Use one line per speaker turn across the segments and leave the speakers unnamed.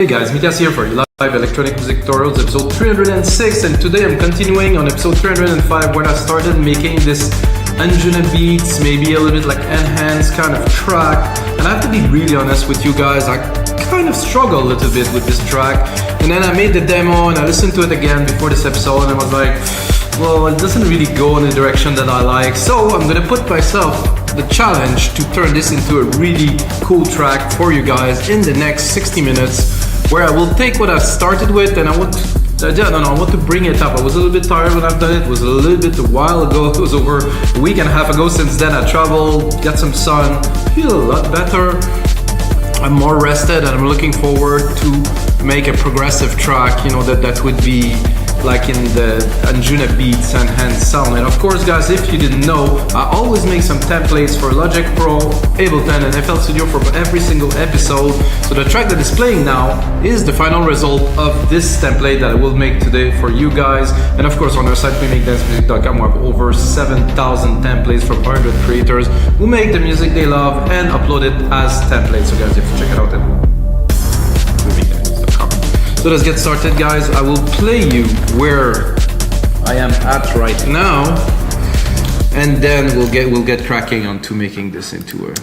Hey guys, Mikas here for Live Electronic Music Tutorials, episode 306, and today I'm continuing on episode 305 where I started making this Anjunabeats, maybe a little bit like enhanced kind of track. And I have to be really honest with you guys, I kind of struggle a little bit with this track. And then I made the demo and I listened to it again before this episode and I was like, well, it doesn't really go in the direction that I like. So I'm gonna put myself the challenge to turn this into a really cool track for you guys in the next 60 minutes. Where I will take what I started with and I want to bring it up. I was a little bit tired when I've done it. It was a little bit a while ago. It was over a week and a half ago. Since then I traveled, got some sun, feel a lot better. I'm more rested and I'm looking forward to make a progressive track, you know, that would be like in the Anjunabeats and Enhanced sound. And of course guys, if you didn't know, I always make some templates for Logic Pro, Ableton and FL Studio for every single episode. So the track that is playing now is the final result of this template that I will make today for you guys. And of course on our site WeMakeDanceMusic.com we have over 7,000 templates from 100 creators who make the music they love and upload it as templates. So guys, if you check it out, so let's get started guys. I will play you where I am at right now and then we'll get cracking onto making this into a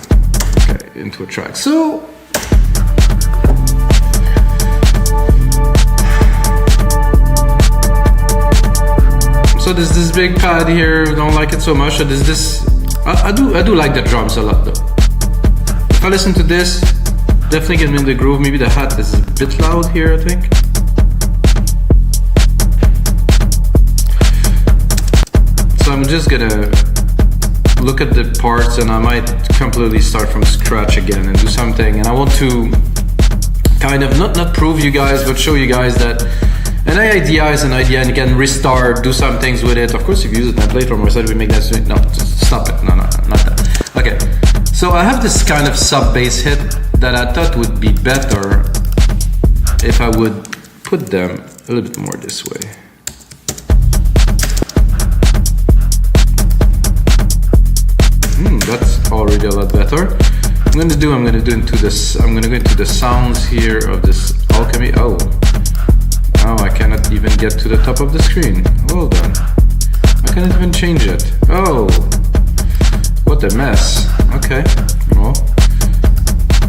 track. So there's this big pad here, don't like it so much. There's this I do like the drums a lot though. If I listen to this, definitely get me in the groove. Maybe the hat is a bit loud here, I think. So I'm just gonna look at the parts and I might completely start from scratch again and do something. And I want to kind of not prove you guys, but show you guys that an idea is an idea and you can restart, do some things with it. Of course, if you use a template from our side, we make that. No, just stop it. No, not that. Okay. So I have this kind of sub bass hit that I thought would be better if I would put them a little bit more this way. That's already a lot better. I'm gonna go into the sounds here of this alchemy. Oh, now I cannot even get to the top of the screen. Well done. I cannot even change it. Oh, what a mess. Okay, well,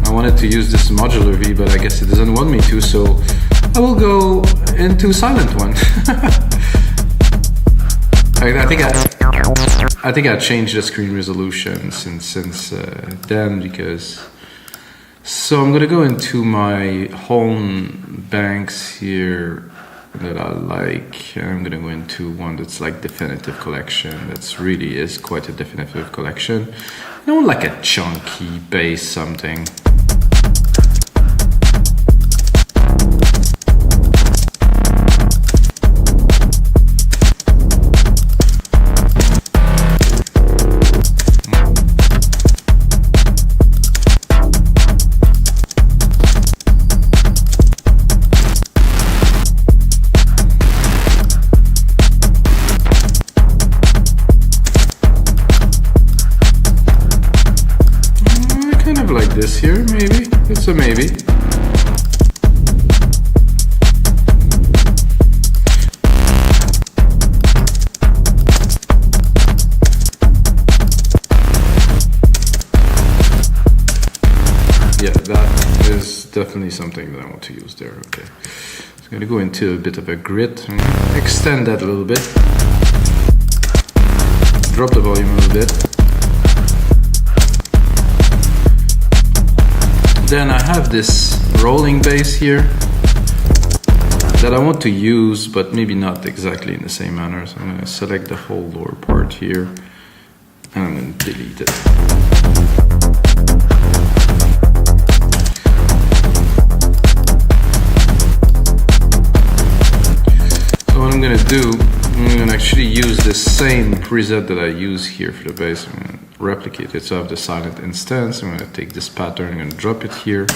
I wanted to use this modular V, but I guess it doesn't want me to, so I will go into silent one. I think I changed the screen resolution since then, because so I'm gonna go into my home banks here that I like, and I'm gonna go into one that's like definitive collection. That's really is quite a definitive collection. I don't like a chunky bass something. This here, maybe? It's a maybe. Yeah, that is definitely something that I want to use there. Okay. So I'm going to go into a bit of a grit. Extend that a little bit. Drop the volume a little bit. Then I have this rolling bass here that I want to use, but maybe not exactly in the same manner. So I'm going to select the whole lower part here and I'm going to delete it. So what I'm going to do, I'm going to actually use the same preset that I use here for the bass. I'm going to replicate it, so I have the silent instance. I'm going to take this pattern, I'm going to drop it here,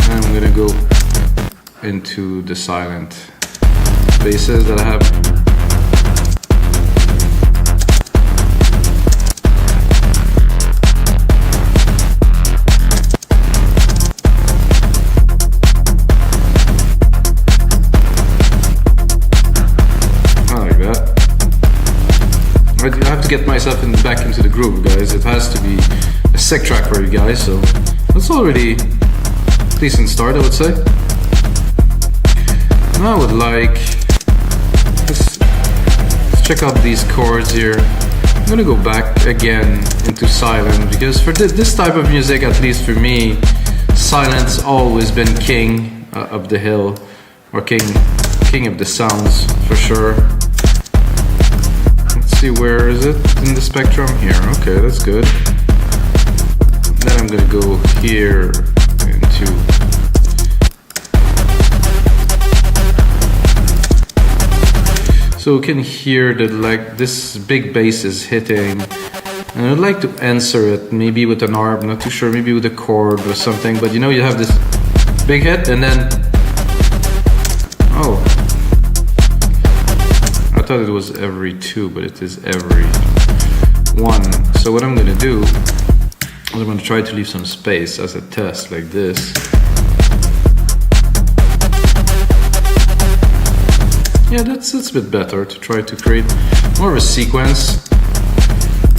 and I'm going to go into the silent basses that I have. to get myself back into the groove, guys. It has to be a sick track for you guys, so that's already a decent start, I would say. Now I would like, let's check out these chords here. I'm gonna go back again into silent, because for this type of music, at least for me, silent's always been king of the hill, or king of the sounds for sure. Let's see, where is it in the spectrum? Here, okay, that's good. Then I'm gonna go here into, so you can hear that like this big bass is hitting, and I'd like to answer it maybe with an arp, not too sure, maybe with a chord or something, but you know, you have this big hit and then, oh, I thought it was every 2, but it is every 1. So what I'm gonna do is I'm gonna try to leave some space as a test, like this. Yeah, that's a bit better, to try to create more of a sequence.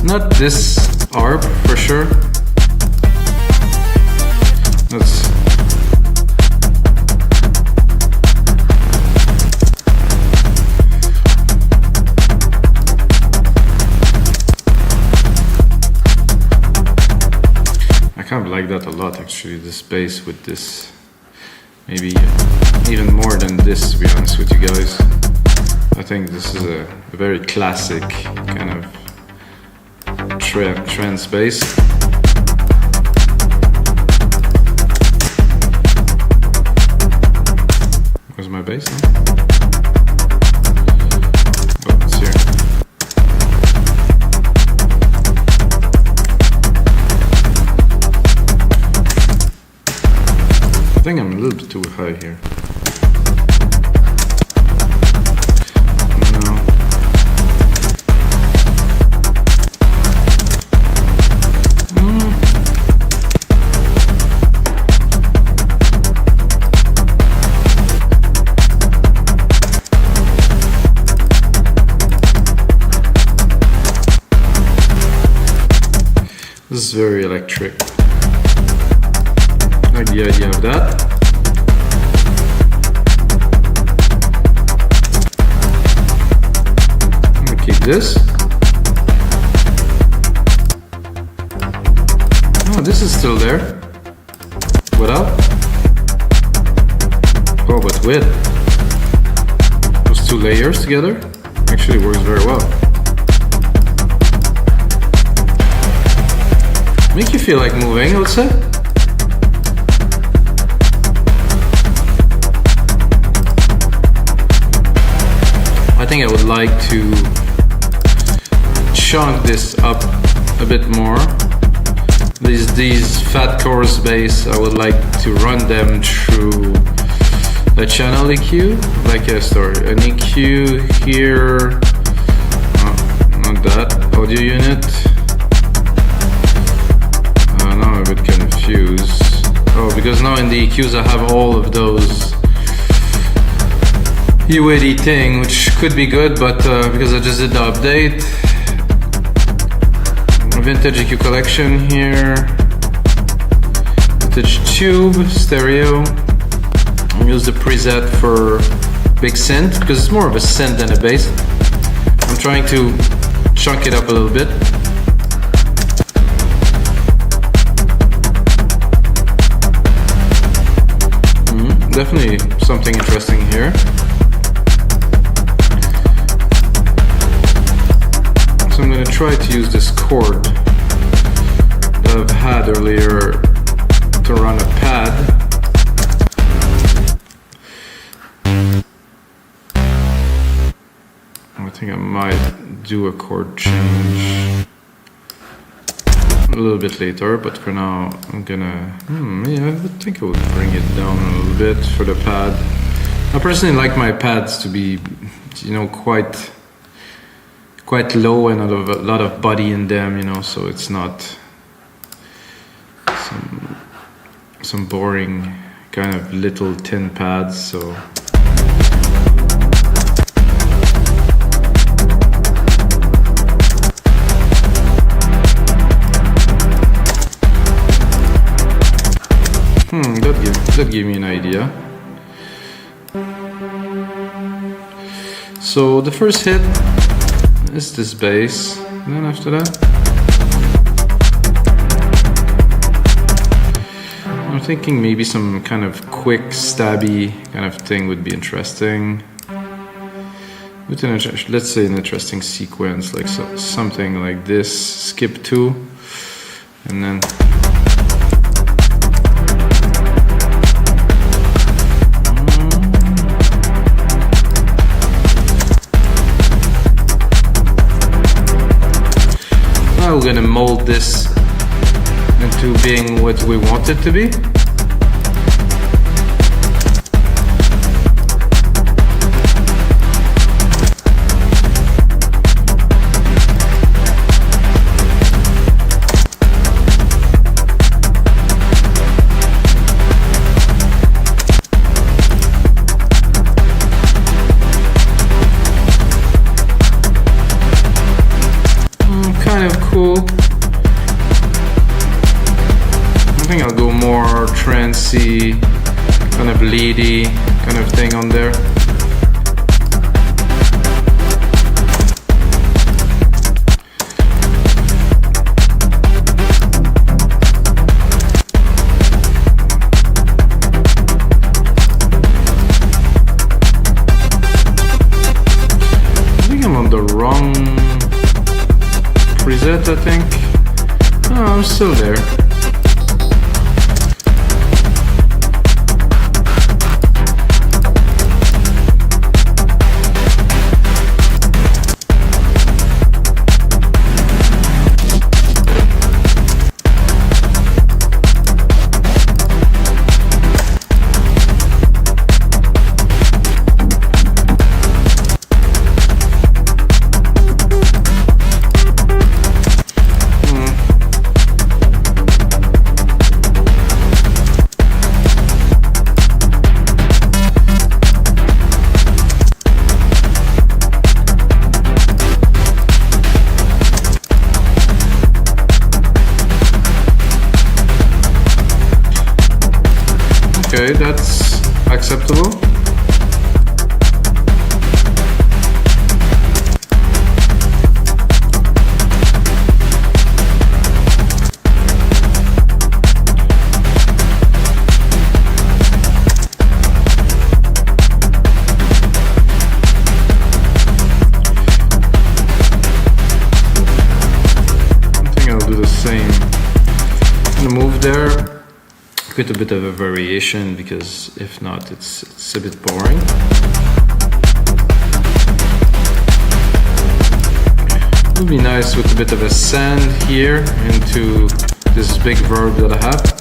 Not this arp for sure. Let's, I kind of like that a lot, actually, this bass with this. Maybe even more than this, to be honest with you guys. I think this is a very classic kind of trance bass. Where's my bass now? Oh, it's here. I think I'm a little bit too high here. No. This is very electric. I like the idea of that. I'm gonna keep this. Oh, this is still there. Without? Oh, but with those 2 layers together, actually works very well. Make you feel like moving, I would say. I think I would like to chunk this up a bit more. These fat chorus bass, I would like to run them through a channel EQ, like an EQ here, not that, audio unit. Now I'm a bit confused. Oh, because now in the EQs I have all of those UAD thing, which could be good, but because I just did the update. Vintage EQ collection here. Vintage tube, stereo. I'll use the preset for big synth, because it's more of a synth than a bass. I'm trying to chunk it up a little bit. Definitely something interesting here. So I'm going to try to use this chord that I've had earlier to run a pad. I think I might do a chord change a little bit later, but for now I'm gonna, yeah, I would think I would bring it down a little bit for the pad. I personally like my pads to be, you know, quite low and a lot of body in them, you know, so it's not some boring kind of little tin pads. So That gave me an idea. So the first hit is this bass, and then after that I'm thinking maybe some kind of quick stabby kind of thing would be interesting. With let's say an interesting sequence, like something like this, skip 2, and then now we're gonna mold this into being what we want it to be. Kind of cool. I think I'll go more trancey, kind of leady kind of thing on there. I think I'm on the wrong preset, I think. Oh, I'm still there. Okay, that's acceptable. I think I'll do the same. I'm gonna move there. With a bit of a variation, because if not it's a bit boring. It would be nice with a bit of a sand here into this big verb that I have.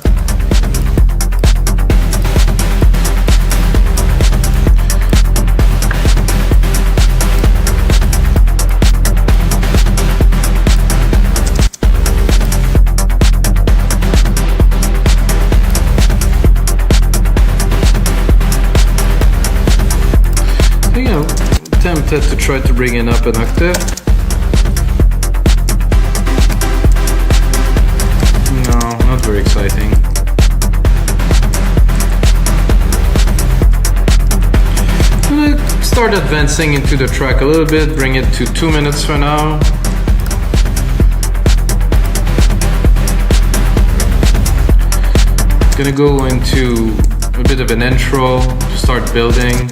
Tempted to try to bring it up an octave. No, not very exciting. I'm gonna start advancing into the track a little bit, bring it to 2 minutes for now. Gonna go into a bit of an intro to start building.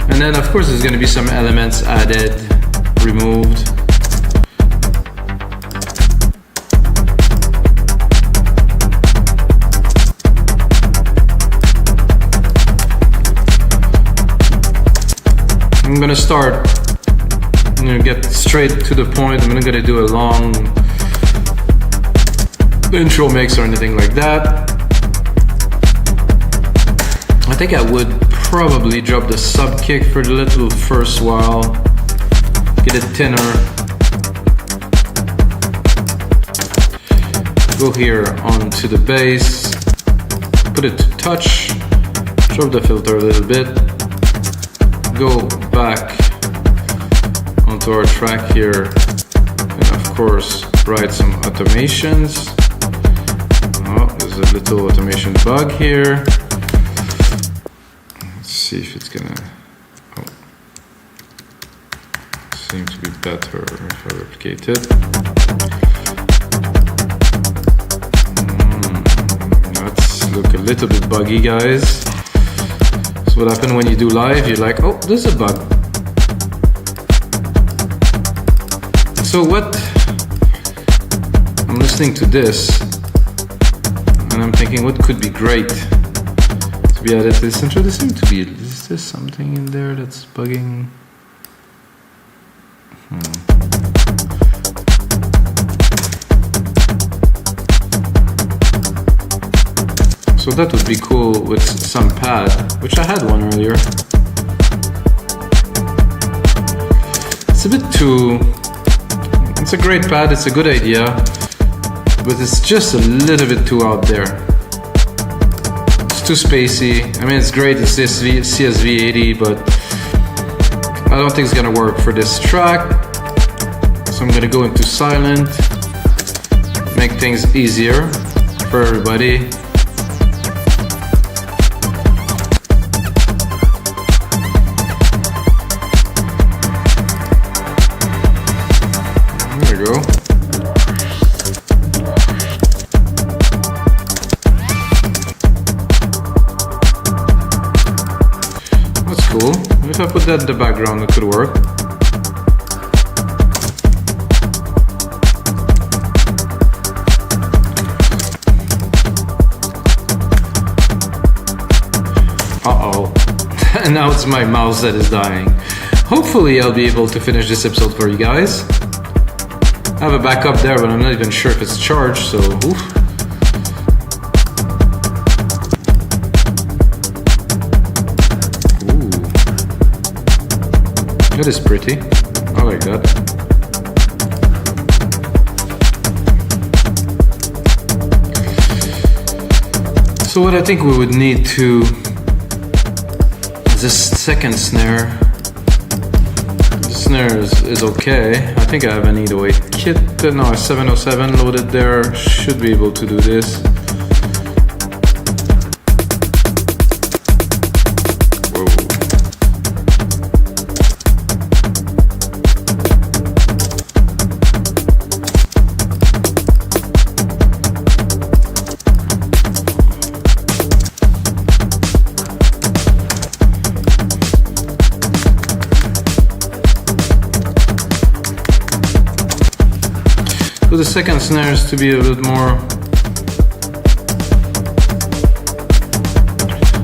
And then of course there's going to be some elements added, removed. I'm going to start, I'm going to get straight to the point. I'm not going to do a long intro mix or anything like that. I think I would probably drop the sub kick for the little first while, get it thinner, go here onto the bass, put it to touch, drop the filter a little bit, go back onto our track here, and of course write some automations. Oh, There's a little automation bug here. Let's see if it's gonna. Oh, seems to be better if I replicate it. Let's look a little bit buggy, guys. So what happens when you do live? You're like, oh, there's a bug. So what? I'm listening to this, and I'm thinking, what could be great to be added to this intro? There seems to be. Is there something in there that's bugging? So that would be cool with some pad, which I had one earlier. It's a bit too. It's a great pad. It's a good idea. But it's just a little bit too out there. It's too spacey. I mean, it's great, it's CSV 80, but I don't think it's gonna work for this track. So I'm gonna go into silent, make things easier for everybody. There we go. Cool. If I put that in the background, it could work. Uh-oh. And now it's my mouse that is dying. Hopefully I'll be able to finish this episode for you guys. I have a backup there, but I'm not even sure if it's charged, so oof. That is pretty. I like that. So what I think we would need to this second snare. The snare is okay. I think I have an 808 kit. No, a 707 loaded there. Should be able to do this. So the second snare is to be a bit more,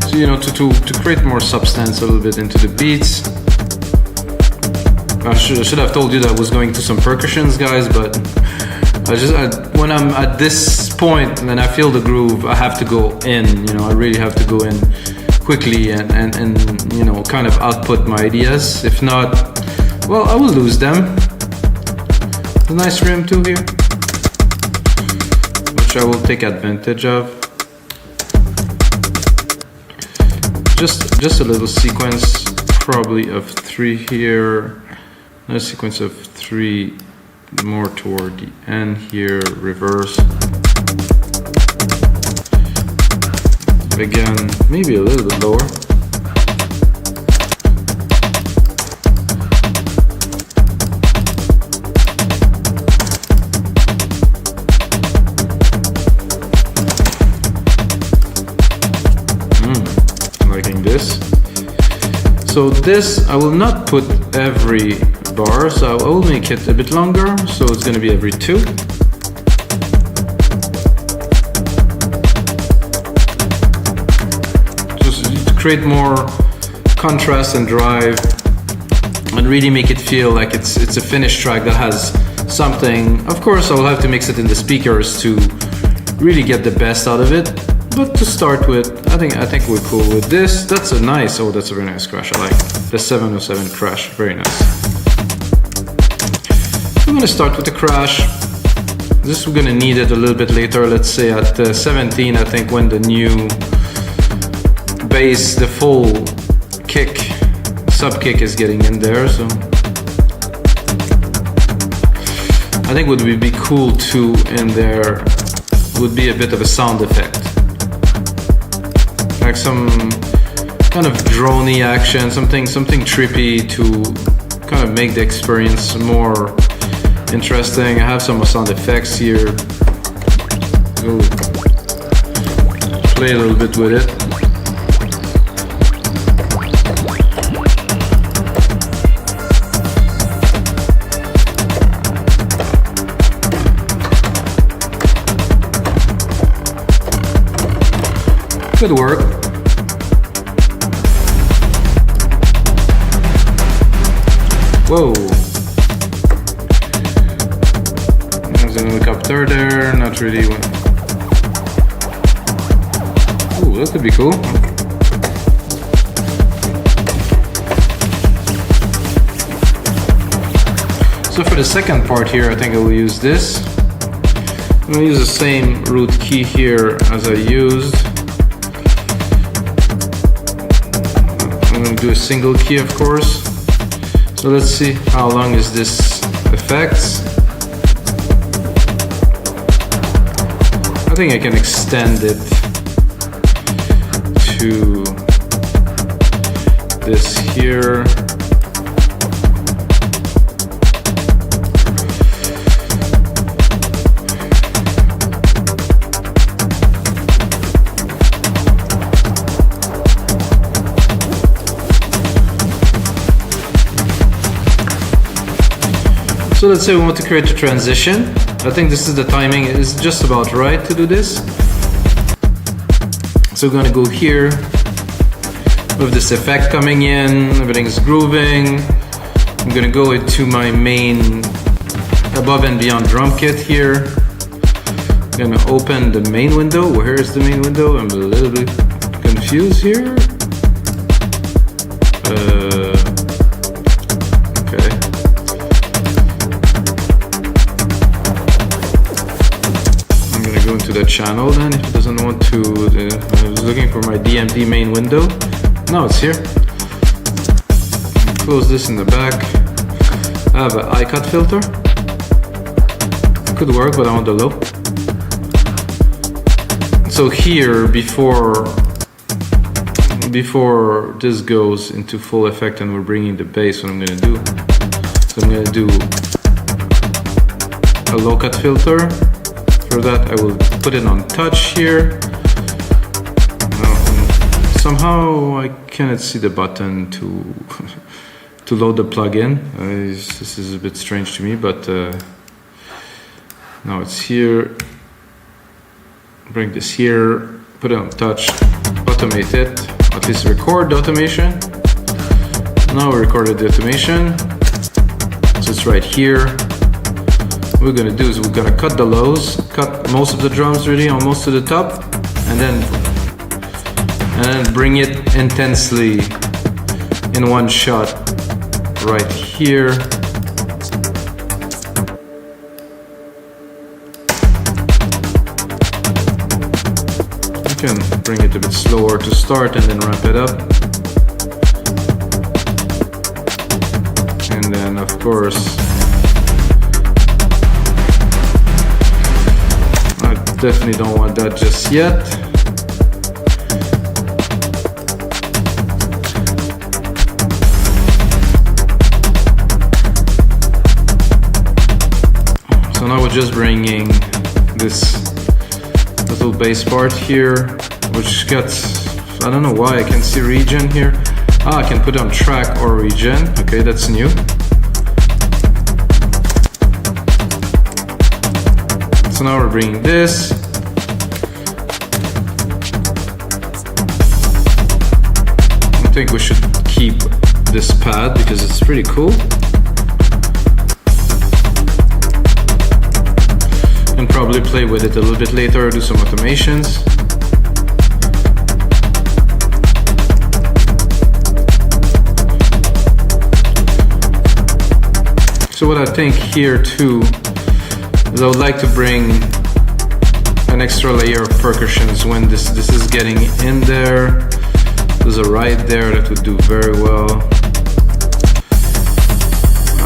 so you know, to create more substance a little bit into the beats. I should have told you that I was going to some percussions, guys, but when I'm at this point and I feel the groove, I have to go in. You know, I really have to go in quickly and you know, kind of output my ideas. If not, well, I will lose them. A nice rim too here, which I will take advantage of. Just a little sequence, probably of 3 here, another sequence of 3 more toward the end here, reverse. Again, maybe a little bit lower. So this, I will not put every bar, so I will make it a bit longer, so it's going to be every 2. Just to create more contrast and drive, and really make it feel like it's a finished track that has something. Of course, I will have to mix it in the speakers to really get the best out of it. But to start with, I think we're cool with this. That's a nice, oh, that's a very nice crash. I like the 707 crash, very nice. I'm gonna start with the crash. This we're gonna need it a little bit later. Let's say at 17, I think, when the new bass, the full kick, sub kick is getting in there. So I think what would be cool too in there would be a bit of a sound effect. some kind of drony action, something trippy to kind of make the experience more interesting. I have some sound effects here. Go play a little bit with it. Good work. Whoa. There's an helicopter there, not really. Ooh, that could be cool. So for the second part here, I think I will use this. I'm gonna use the same root key here as I used. I'm going to do a single key, of course. So let's see how long is this effect. I think I can extend it to this here. So let's say we want to create a transition. I think this is the timing is just about right to do this. So we're gonna go here with this effect coming in, everything's grooving. I'm gonna go into my main above and beyond drum kit here. I'm gonna open the main window. Where is the main window? I'm a little bit confused here. The channel then, if it doesn't want to. I was looking for my DMD main window. Now it's here. Close this in the back. I have an eye cut filter. Could work, but I want the low. So here, before this goes into full effect and we're bringing the bass, what I'm gonna do. So I'm gonna do a low cut filter. For that, I will put it on touch here. Somehow I cannot see the button to load the plugin. This is a bit strange to me, but now it's here. Bring this here, put it on touch, automate it, at least record the automation. Now we recorded the automation, so it's right here. What we're gonna do is we're gonna cut the lows, cut most of the drums really almost to the top, and then bring it intensely in one shot right here. You can bring it a bit slower to start and then ramp it up. And then of course definitely don't want that just yet. So now we're just bringing this little bass part here, which gets, I don't know why I can see region here. I can put on track or region. Okay, that's new. So now we're bringing this. I think we should keep this pad because it's pretty cool. And probably play with it a little bit later, do some automations. So what I think here too, I would like to bring an extra layer of percussions when this is getting in there. There's a ride there that would do very well.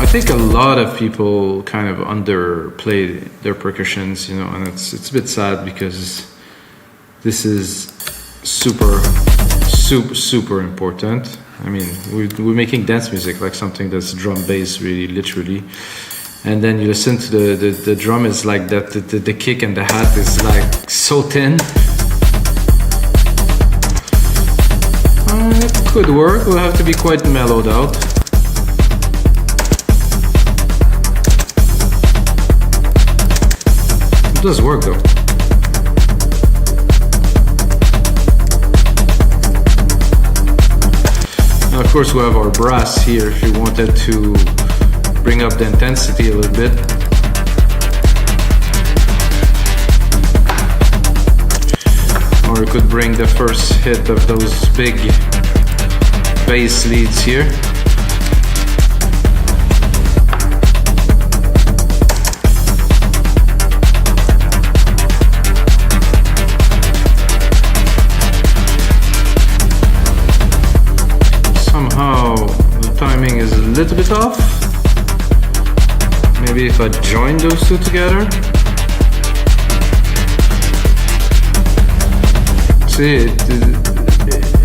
I think a lot of people kind of underplay their percussions, you know, and it's a bit sad because this is super super important. I mean, we're making dance music, like something that's drum bass, really, literally. And then you listen to the drum is like that, the kick and the hat is like so thin. It could work, we'll have to be quite mellowed out. It does work though. Now of course we have our brass here if you wanted to bring up the intensity a little bit. Or you could bring the first hit of those big bass leads here. Somehow the timing is a little bit off. Maybe if I join those two together. See,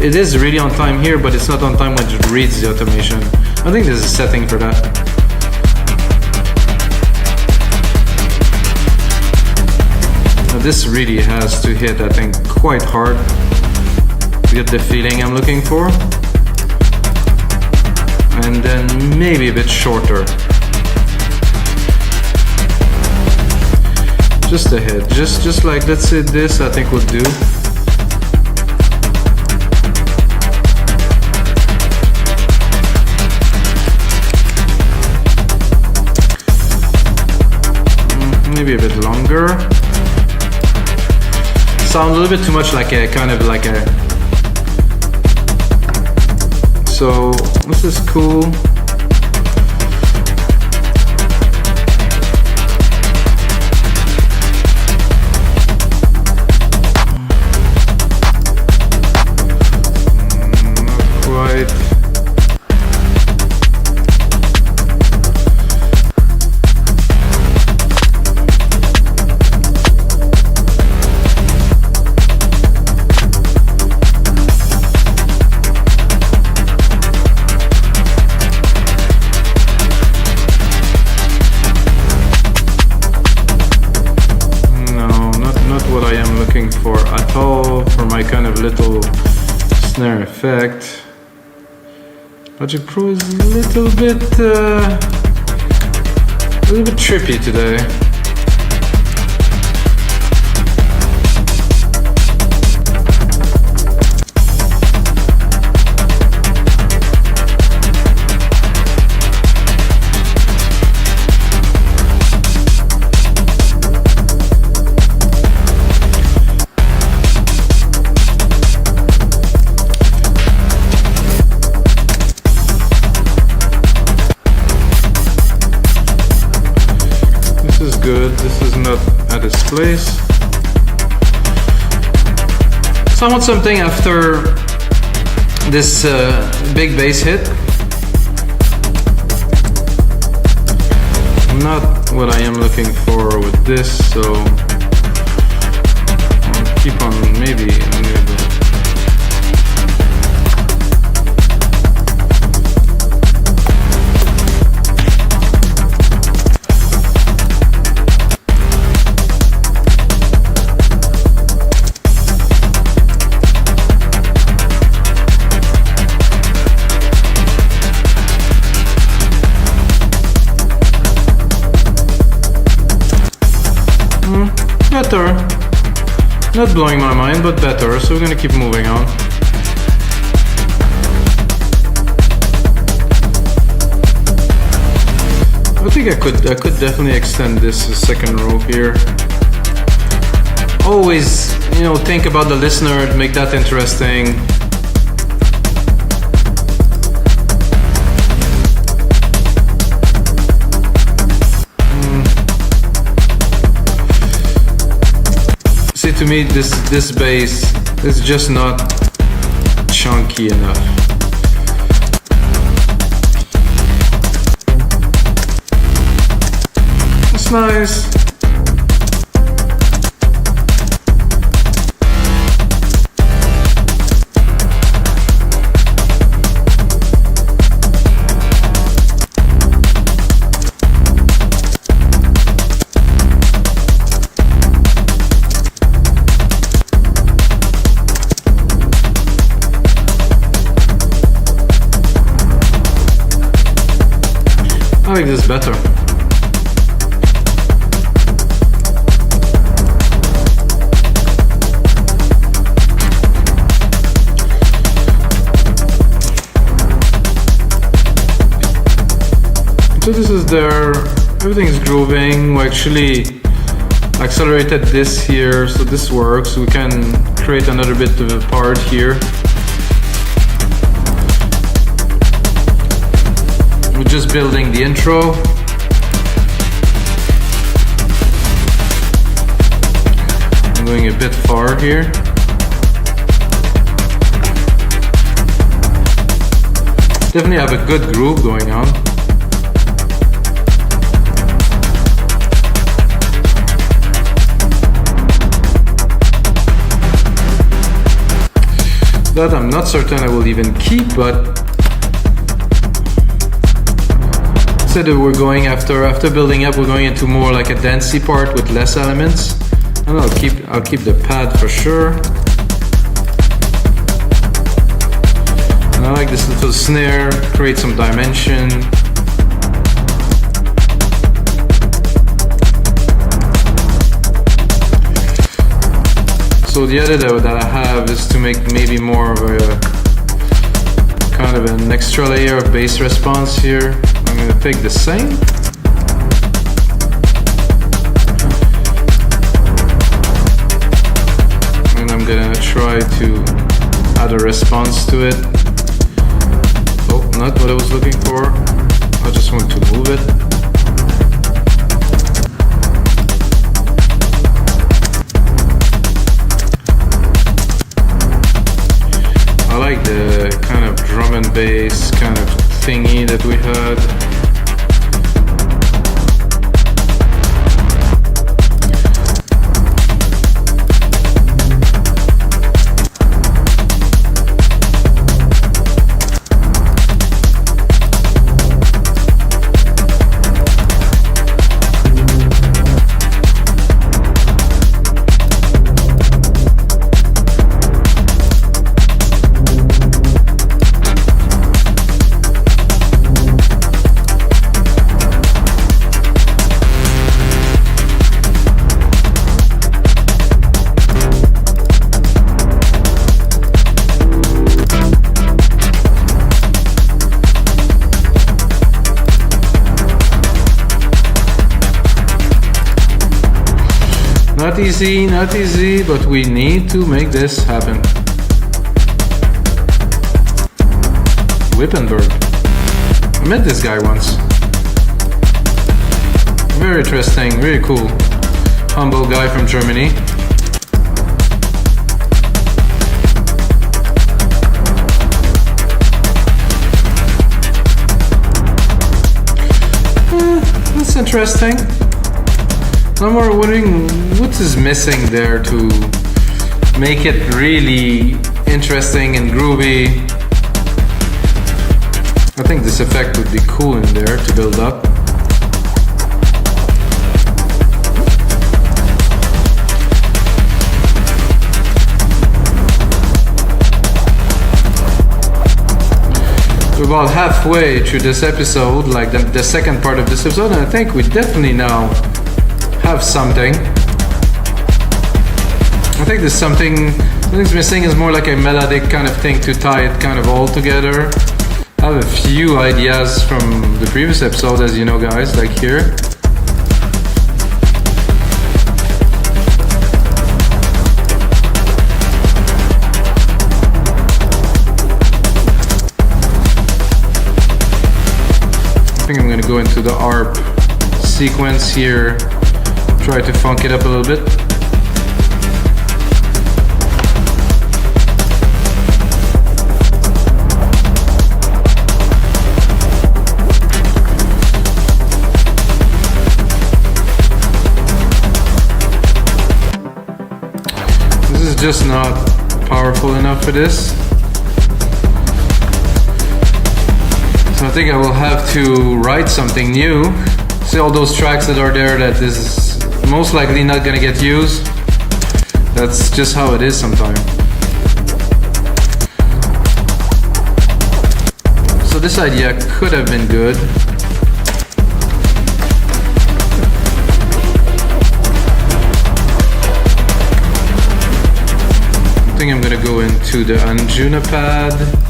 it is really on time here, but it's not on time when it reads the automation. I think there's a setting for that. Now this really has to hit, I think, quite hard to get the feeling I'm looking for. And then maybe a bit shorter. Just a hit, just like, let's say this, I think would do. Maybe a bit longer. Sound a little bit too much like a kind of like a. So this is cool. Not quite. For at all for my kind of little snare effect. Logic Pro is a little bit trippy today. Good, this is not at its place. So I want something after this big bass hit. Not what I am looking for with this, so I'll keep on maybe. Better. Not blowing my mind, but better, so we're gonna keep moving on. I think I could definitely extend this second row here. Always, you know, think about the listener to make that interesting. To me, this bass is just not chunky enough. It's nice. I like this better. So this is there, everything's grooving. We actually accelerated this here, so this works. We can create another bit of a part here. We're just building the intro. I'm going a bit far here. Definitely have a good groove going on. That I'm not certain I will even keep, but said that we're going after building up, we're going into more like a dancey part with less elements. And I'll keep the pad for sure. And I like this little snare, create some dimension. So the edit that I have is to make maybe more of a kind of an extra layer of bass response here. I'm going to take the same. And I'm going to try to add a response to it. Oh, not what I was looking for. I just want to move it. I like the kind of drum and bass kind of thingy that we had. Not easy, but we need to make this happen. Wippenberg. I met this guy once. Very interesting, very cool. Humble guy from Germany. That's interesting. I'm more wondering what is missing there to make it really interesting and groovy. I think this effect would be cool in there to build up. We're about halfway through this episode, like the second part of this episode, and I think we definitely now have something. I think there's something's missing is more like a melodic kind of thing to tie it kind of all together. I have a few ideas from the previous episode, as you know, guys, like here. I think I'm going to go into the ARP sequence here. Try to funk it up a little bit. This is just not powerful enough for this. So I think I will have to write something new. See all those tracks that are there that is most likely not gonna get used. That's just how it is sometimes. So this idea could have been good. think I'm gonna go into the Anjunapad.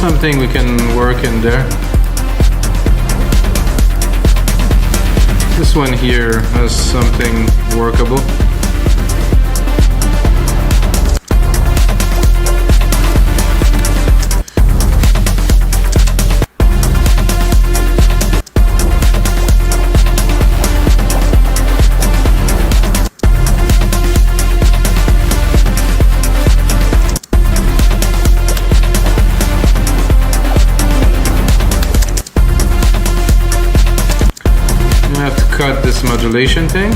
Something we can work in there. This one here has something workable. Cut this modulation thing.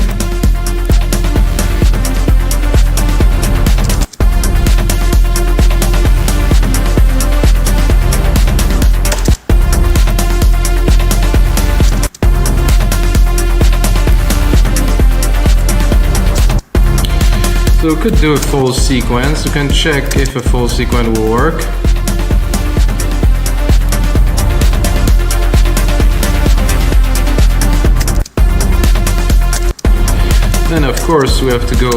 So we could do a full sequence. We can check if a full sequence will work. Then of course we have to go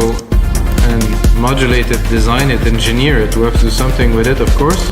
and modulate it, design it, engineer it. We have to do something with it, of course.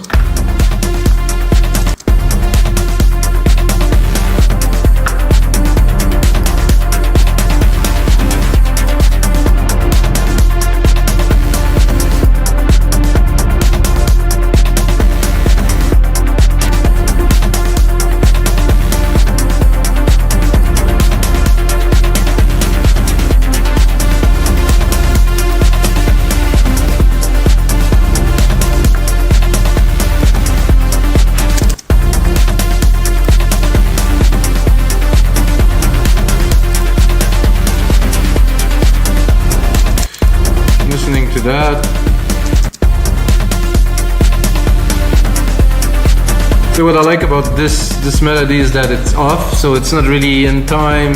That. So what I like about this melody is that it's off, so it's not really in time,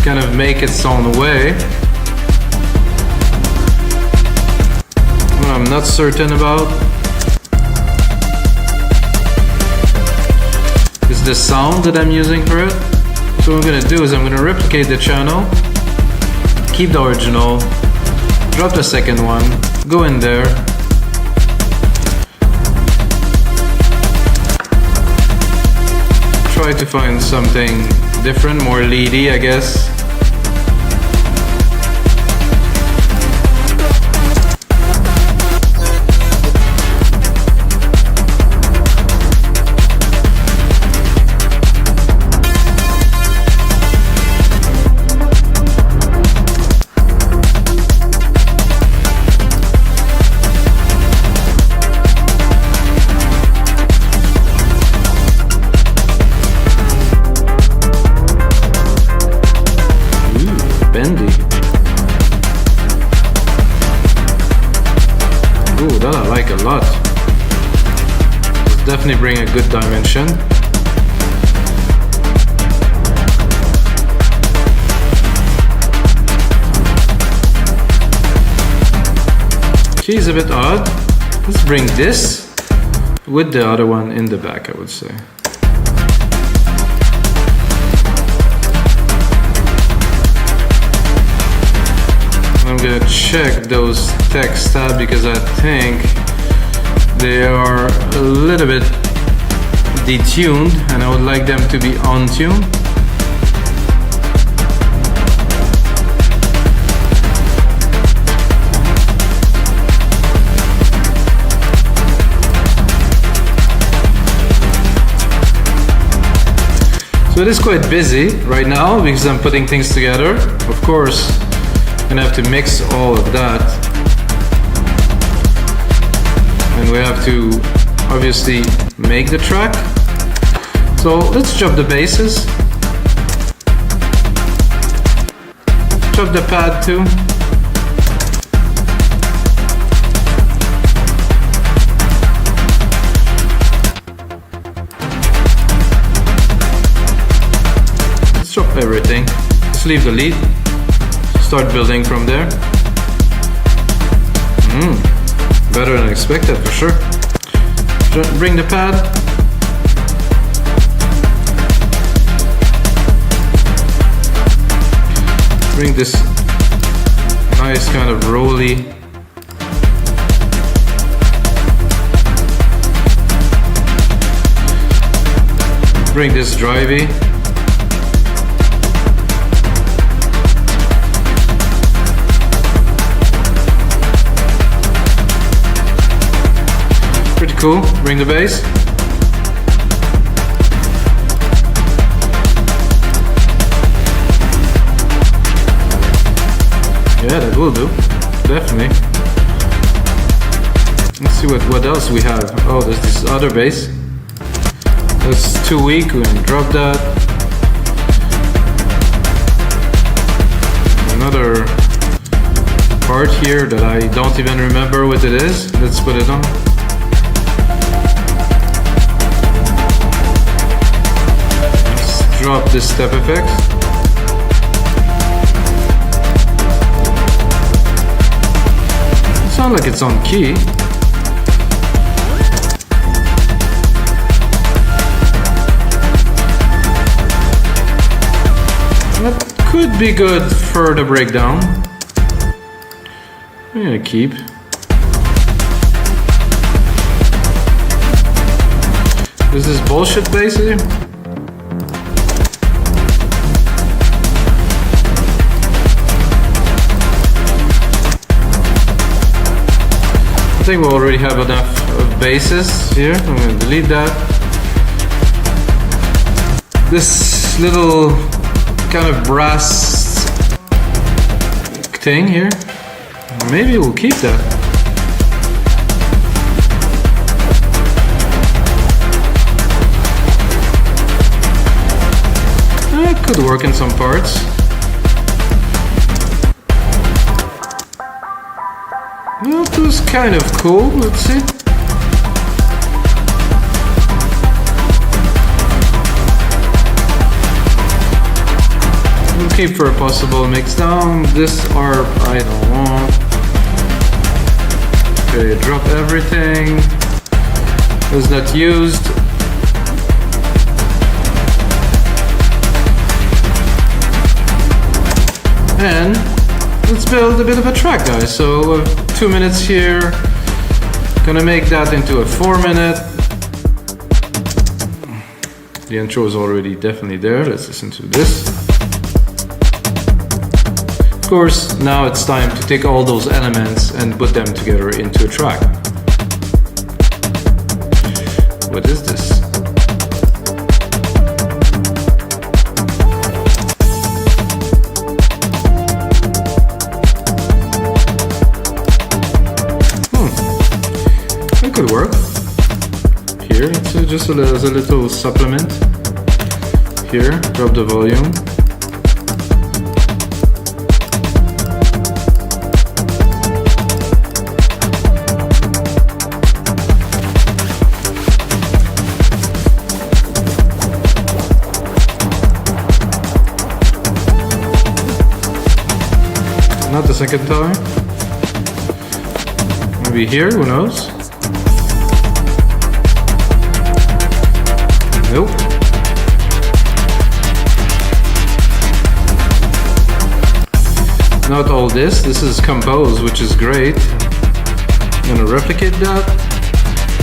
kind of make its own way. What I'm not certain about is the sound that I'm using for it. So what I'm gonna do is I'm gonna replicate the channel, keep the original, drop the second one, go in there, try to find something different, more leady, I guess. Ooh, that I like a lot. It's definitely bring a good dimension. Key is a bit odd. Let's bring this with the other one in the back, I would say. I'm gonna check those text tabs because I think they are a little bit detuned and I would like them to be on tune. So it is quite busy right now because I'm putting things together. Of course, Gonna have to mix all of that. And we have to obviously make the track. So let's drop the basses. Drop the pad too. Let's drop everything. Let's leave the lead. Start building from there. Better than expected for sure. Bring the pad. Bring this nice kind of rolly bring this drivey. Pretty cool. Bring the bass. Yeah, that will do. Definitely. Let's see what else we have. Oh, there's this other bass. That's too weak. We're gonna drop that. Another part here that I don't even remember what it is. Let's put it on. Let's drop this step effect. Sound like it's on key. That could be good for the breakdown. I'm gonna keep. This is bullshit basically. I think we already have enough of basses here. I'm going to delete that. This little kind of brass thing here, maybe we'll keep that. It could work in some parts. Well, it was kind of cool. Let's see. We'll keep for a possible mix down. This ARP I don't want. Okay, drop everything. Was not used. And let's build a bit of a track, guys. So 2 minutes here. Gonna make that into a 4-minute. The intro is already definitely there. Let's listen to this. Of course, now it's time to take all those elements and put them together into a track. What is this? Could work. Here, it's just as a little supplement. Here, drop the volume. Not the second time. Maybe here, who knows? Nope. Not all this. This is composed, which is great. I'm gonna replicate that.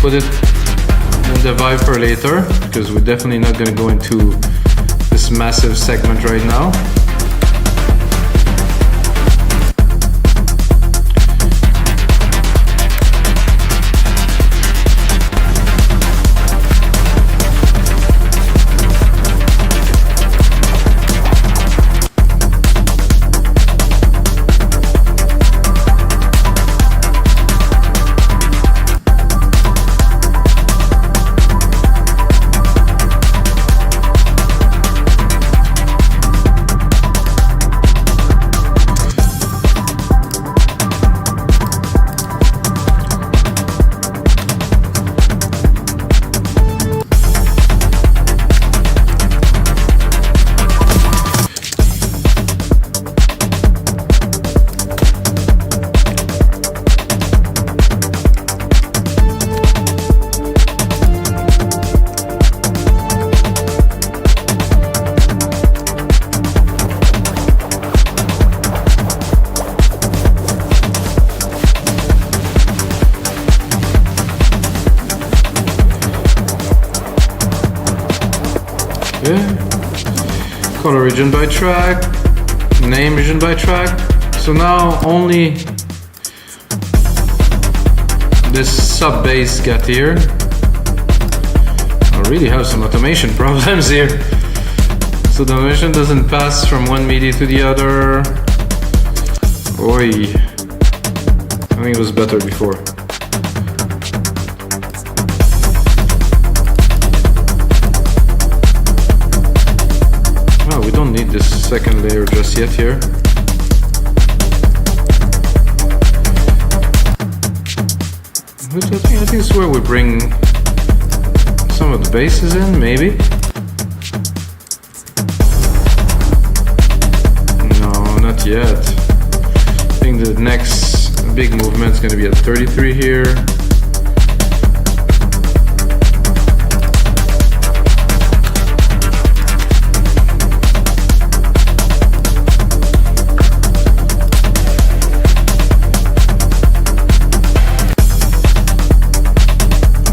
Put it in the vibe for later, because we're definitely not gonna go into this massive segment right now. Okay. Color region by track, name region by track. So now only this sub bass got here. I really have some automation problems here. So the automation doesn't pass from one MIDI to the other. Oi. I think it was better before. Oh, we don't need this second layer just yet here. I think this is where we bring some of the basses in, maybe. No, not yet. I think the next big movement is going to be at 33 here.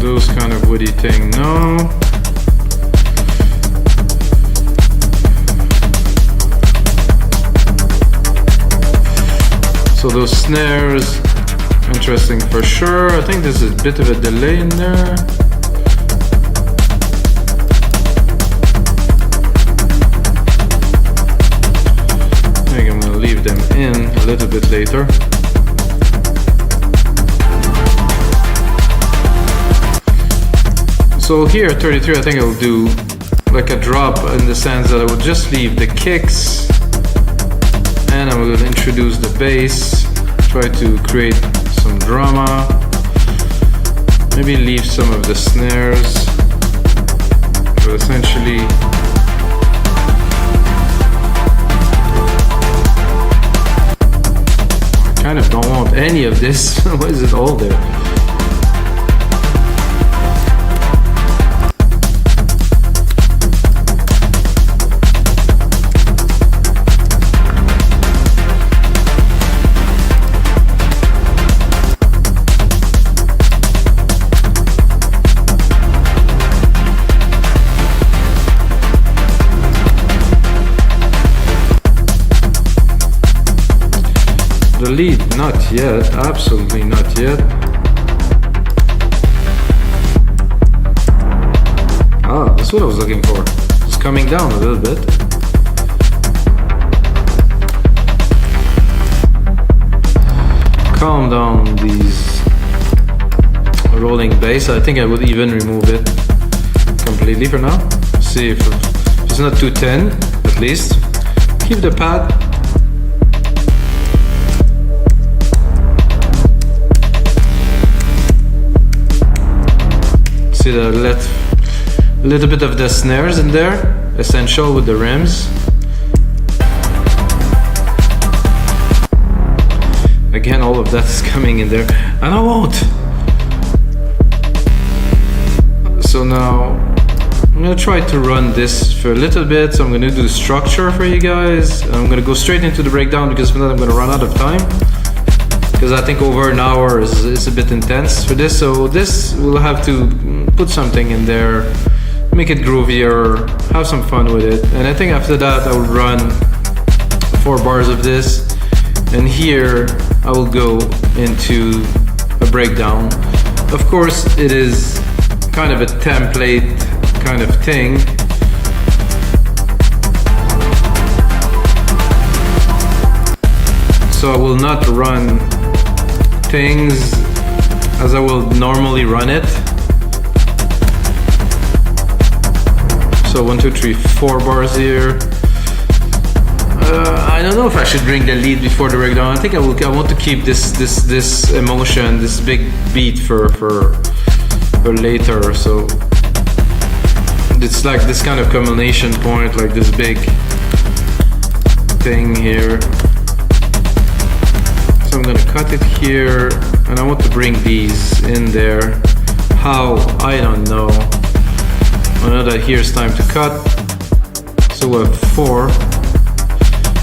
Those kind of woody thing, no. So those snares, interesting for sure. I think there's a bit of a delay in there. I think I'm gonna leave them in a little bit later. So here at 33, I think I'll do like a drop in the sense that I would just leave the kicks and I will introduce the bass, try to create some drama, maybe leave some of the snares, but essentially I kind of don't want any of this. Why is it all there? The lead, not yet, absolutely not yet. Ah, that's what I was looking for. It's coming down a little bit. Calm down these rolling bass. I think I would even remove it completely for now. See if it's not too thin, at least. Keep the pad. See that let a little bit of the snares in there, essential with the rims. Again, all of that is coming in there, and I won't. So now I'm gonna try to run this for a little bit. So I'm gonna do structure for you guys. I'm gonna go straight into the breakdown because if not, I'm gonna run out of time. Because I think over an hour is a bit intense for this. So this we'll have to put something in there, make it groovier, have some fun with it. And I think after that I will run 4 bars of this, and here I will go into a breakdown. Of course it is kind of a template kind of thing. So I will not run things as I will normally run it. So 1, 2, 3, 4 bars here. I don't know if I should bring the lead before the breakdown. I think I want to keep this emotion, this big beat for later. So it's like this kind of culmination point, like this big thing here. So I'm gonna cut it here, and I want to bring these in there. How? I don't know. I know that here's time to cut. So we have 4.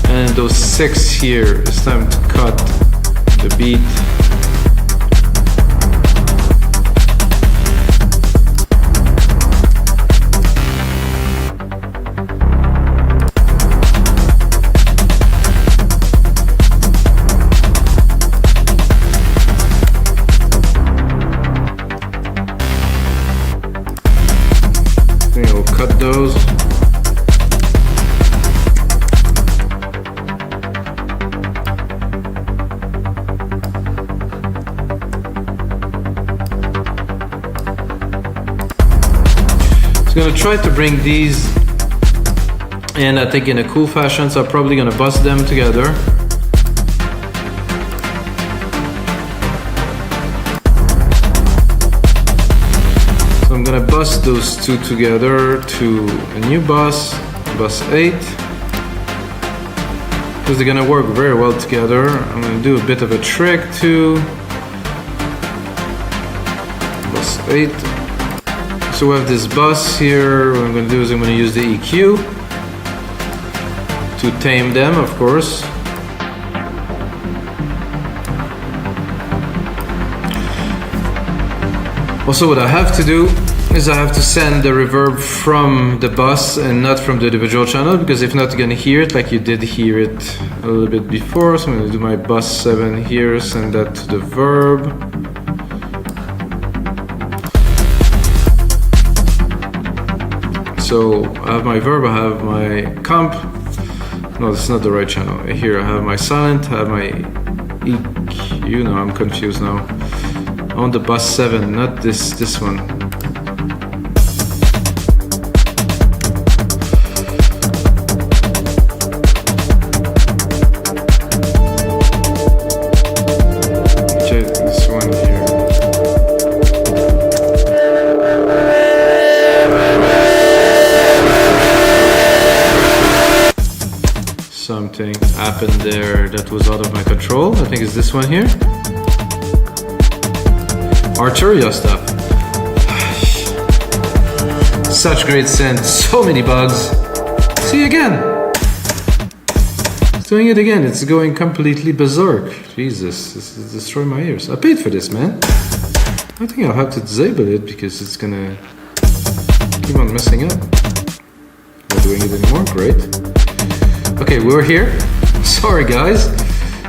And those 6 here, it's time to cut the beat. cut those. I'm gonna try to bring these in, I think, in a cool fashion, so I'm probably gonna bust them together. So I'm gonna bust those two together to a new bus 8, because they're gonna work very well together. I'm gonna do a bit of a trick to bus 8. So we have this bus here. What I'm going to do is I'm going to use the EQ to tame them, of course. Also, what I have to do is I have to send the reverb from the bus and not from the individual channel, because if not, you're going to hear it like you did hear it a little bit before. So I'm going to do my bus 7 here, send that to the verb. So I have my verb, I have my comp. No, this is not the right channel. Here I have my silent, I have my EQ. No, I'm confused now. On the bus 7, not this one. Okay, this one here. Something happened there that was out of my control. I think it's this one here. Arturia stuff. Such great synth, so many bugs. See again. It's doing it again. It's going completely berserk. Jesus, this is destroying my ears. I paid for this, man. I think I'll have to disable it because it's gonna keep on messing up. Not doing it anymore. Great. Okay, we're here. Sorry guys.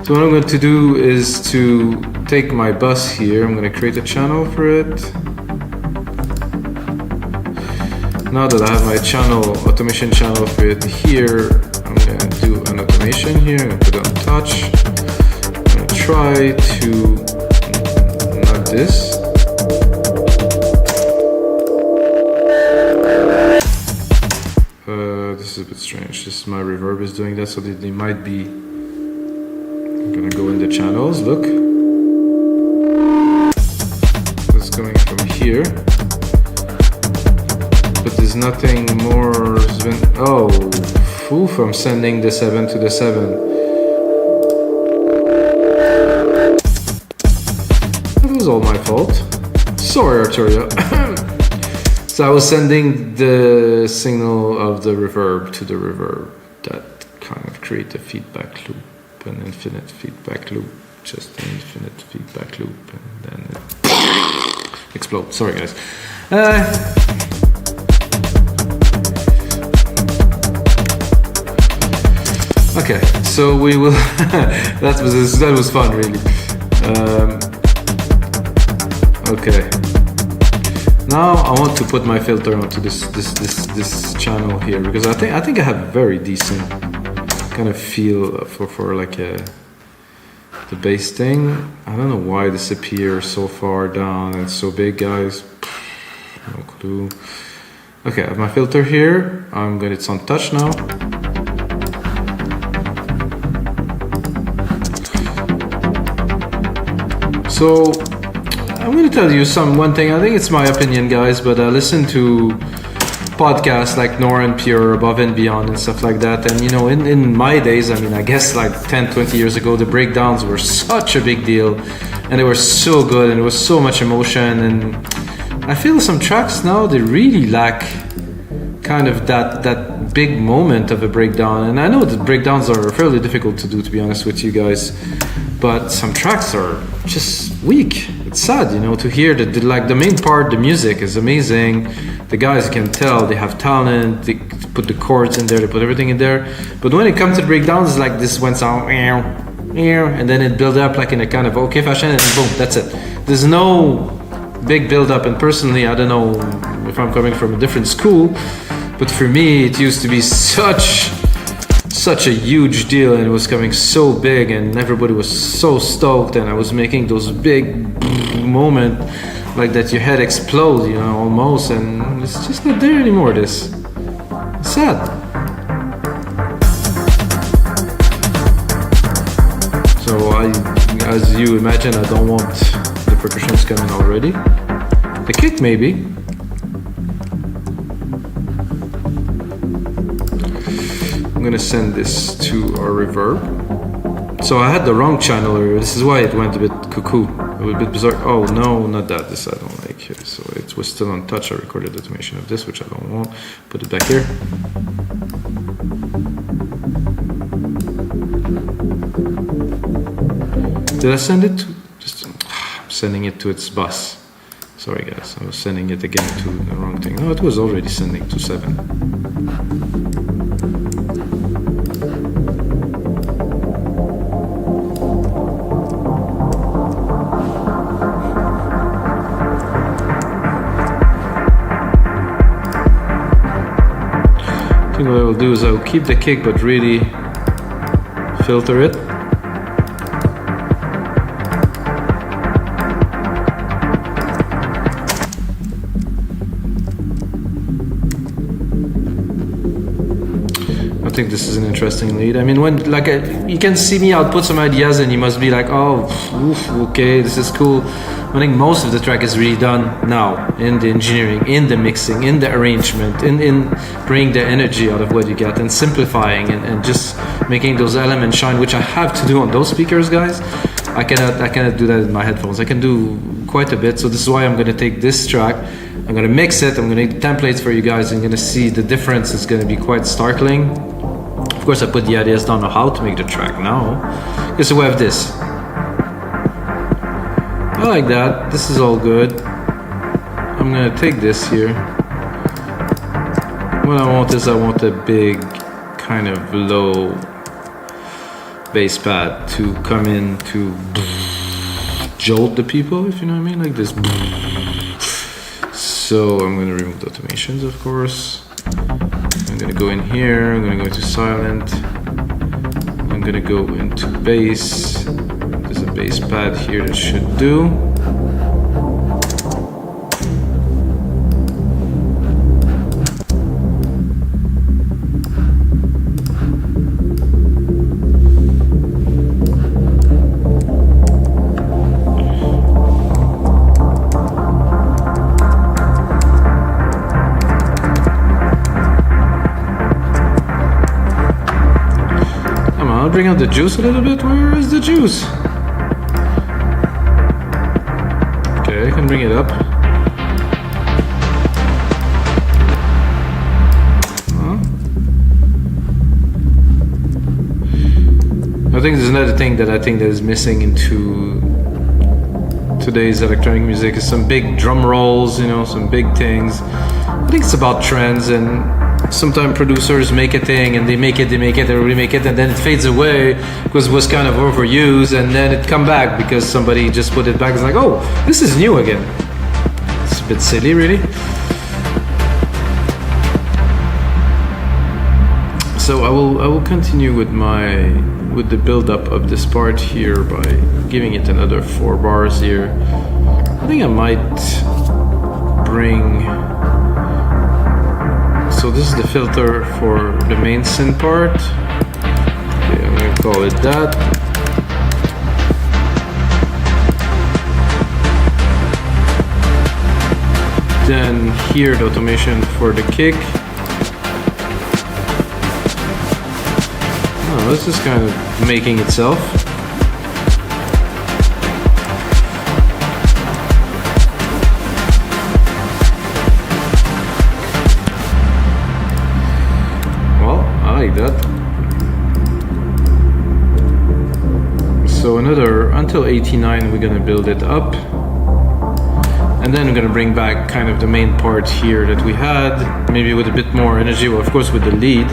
So what I'm going to do is to take my bus here. I'm going to create a channel for it. Now that I have my channel, automation channel for it here, I'm going to do an automation here. I'm going to put it on touch. I'm going to try to, not this. This is a bit strange. This is my reverb is doing that, so they might be. I'm gonna go in the channels. Look, it's going from here, but there's nothing more. Oh, oof! I'm sending the 7 to the 7. That was all my fault. Sorry, Arturia. So I was sending the signal of the reverb to the reverb. That kind of create a feedback loop, an infinite feedback loop, just an infinite feedback loop, and then it explodes. Sorry guys. Okay, so we will. that was fun, really. Okay. Now I want to put my filter onto this channel here, because I think I have very decent kind of feel for like the bass thing. I don't know why this appears so far down and so big, guys. No clue. Okay, I have my filter here. It's on touch now. So I'm going to tell you one thing. I think it's my opinion, guys, but I listen to podcasts like Moor and Pure, Above and Beyond and stuff like that. And, you know, in my days, I mean, I guess like 10, 20 years ago, the breakdowns were such a big deal. And they were so good, and there was so much emotion. And I feel some tracks now, they really lack kind of that big moment of a breakdown. And I know that breakdowns are fairly difficult to do, to be honest with you guys. But some tracks are just weak. It's sad, you know, to hear that the main part, the music is amazing. The guys can tell they have talent. They put the chords in there, they put everything in there. But when it comes to breakdowns, it's like this one sound, and then it builds up like in a kind of okay fashion, and boom, that's it. There's no big build up. And personally, I don't know if I'm coming from a different school, but for me it used to be such a huge deal, and it was coming so big, and everybody was so stoked, and I was making those big moment like that your head explodes, you know, almost, and it's just not there anymore. This it's sad. So as you imagine, I don't want the percussions coming already. The kick maybe. I'm gonna send this to our reverb. So I had the wrong channel earlier. This is why it went a bit cuckoo, a bit bizarre. Oh no, not that. This I don't like. So it was still on touch. I recorded the automation of this, which I don't want. Put it back here. Did I send it to? I'm sending it to its bus. Sorry guys, I was sending it again to the wrong thing. No, it was already sending to 7. I think what I will do is I will keep the kick but really filter it. I think this is an interesting lead. I mean, when you can see me output some ideas and you must be like, oh, oof, okay, this is cool. I think most of the track is really done now in the engineering, in the mixing, in the arrangement, in bringing the energy out of what you get and simplifying and just making those elements shine, which I have to do on those speakers, guys. I cannot do that in my headphones. I can do quite a bit, so this is why I'm going to take this track, I'm going to mix it, I'm going to make templates for you guys, and you're going to see the difference. It's going to be quite startling. Of course, I put the ideas down on how to make the track now. Okay, so we have this. I like that. This is all good. I'm gonna take this here. What I want is I want a big kind of low bass pad to come in to jolt the people, if you know what I mean, like this. So I'm gonna remove the automations, of course. I'm gonna go in here, I'm gonna go into silent. I'm gonna go into bass. There's a bass pad here that should do. I'll bring out the juice a little bit. Where is the juice? Okay, I can bring it up. I think there's another thing that I think that is missing into today's electronic music is some big drum rolls, you know, some big things. I think it's about trends, and sometimes producers make a thing and they make it, everybody make it, and then it fades away because it was kind of overused, and then it come back because somebody just put it back. It's like, oh, this is new again. It's a bit silly, really. So I will continue with the build up of this part here by giving it another 4 bars here. I think I might bring. So this is the filter for the main synth part. Okay, I'm gonna call it that. Then here the automation for the kick. Oh, this is kind of making itself. Like that. So until 89 we're gonna build it up, and then we're gonna bring back kind of the main part here that we had, maybe with a bit more energy, well, of course with the lead.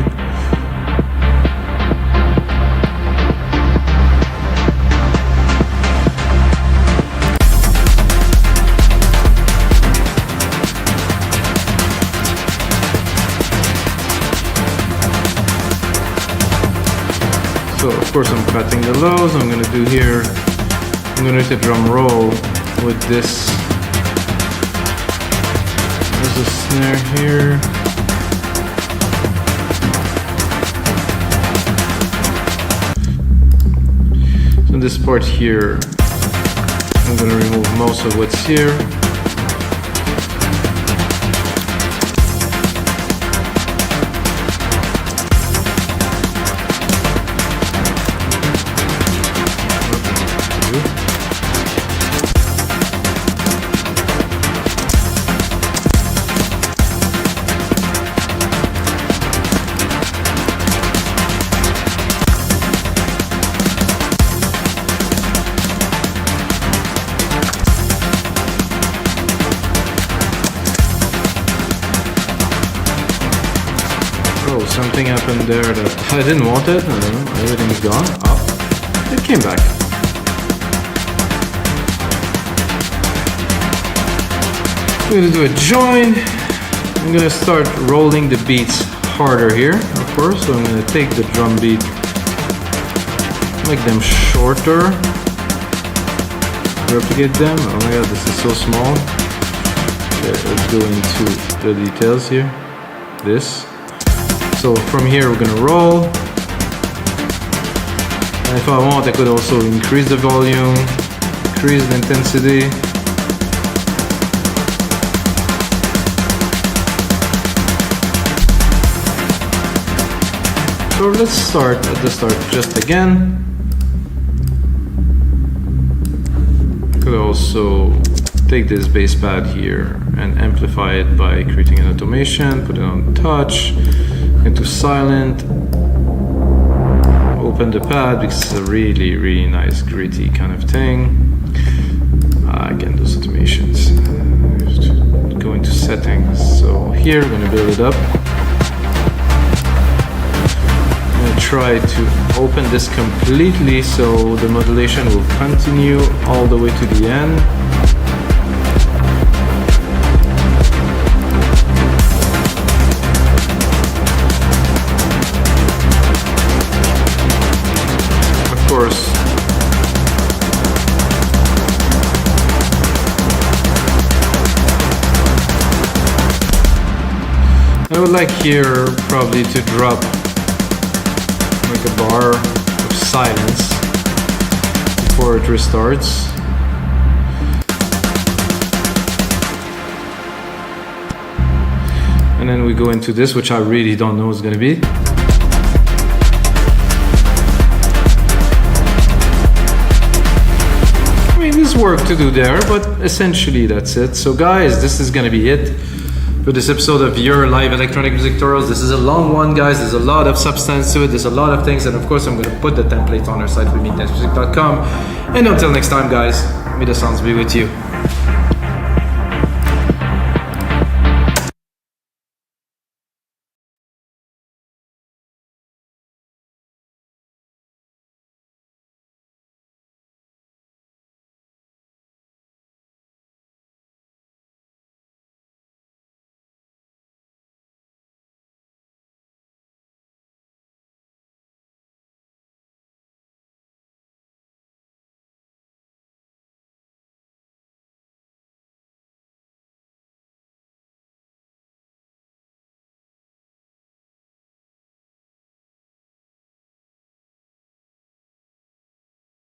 So of course I'm cutting the lows. I'm gonna do here, I'm gonna hit a drum roll with this. There's a snare here. So this part here, I'm gonna remove most of what's here. Oh, something happened there that I didn't want it. I don't know. Everything's gone. Oh, it came back. I'm gonna do a join. I'm gonna start rolling the beats harder here, of course. So I'm gonna take the drum beat, make them shorter, replicate them. Oh my god, this is so small. Okay, let's go into the details here. This. So from here we're gonna roll, and if I want I could also increase the volume, increase the intensity. So let's start at the start just again. Could also take this bass pad here and amplify it by creating an automation, put it on touch, into silent, open the pad because it's a really nice gritty kind of thing. Again, those automations. Go into settings. So here we're gonna build it up. I'm gonna try to open this completely so the modulation will continue all the way to the end. I would like here probably to drop like a bar of silence before it restarts. And then we go into this, which I really don't know what's going to be. I mean, there's work to do there, but essentially that's it. So guys, this is going to be it for this episode of your live electronic music tutorials. This is a long one, guys. There's a lot of substance to it. There's a lot of things, and of course I'm going to put the template on our site, wemeetdancemusic.com. And until next time, guys, may the sounds be with you.